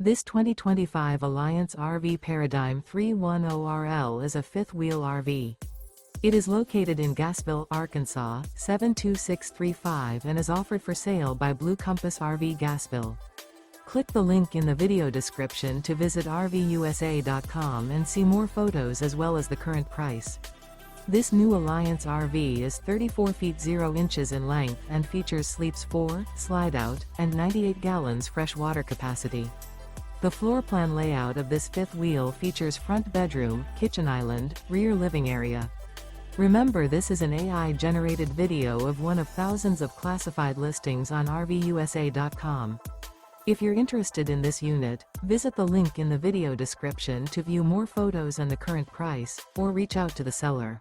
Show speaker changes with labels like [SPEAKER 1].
[SPEAKER 1] This 2025 Alliance RV Paradigm 310RL is a fifth-wheel RV. It is located in Gassville, Arkansas, 72635 and is offered for sale by Blue Compass RV Gassville. Click the link in the video description to visit RVUSA.com and see more photos as well as the current price. This new Alliance RV is 34 feet 0 inches in length and features sleeps 4, slide-out, and 98 gallons fresh water capacity. The floor plan layout of this fifth wheel features front bedroom, kitchen island, rear living area. Remember, this is an AI-generated video of one of thousands of classified listings on RVUSA.com. If you're interested in this unit, visit the link in the video description to view more photos and the current price, or reach out to the seller.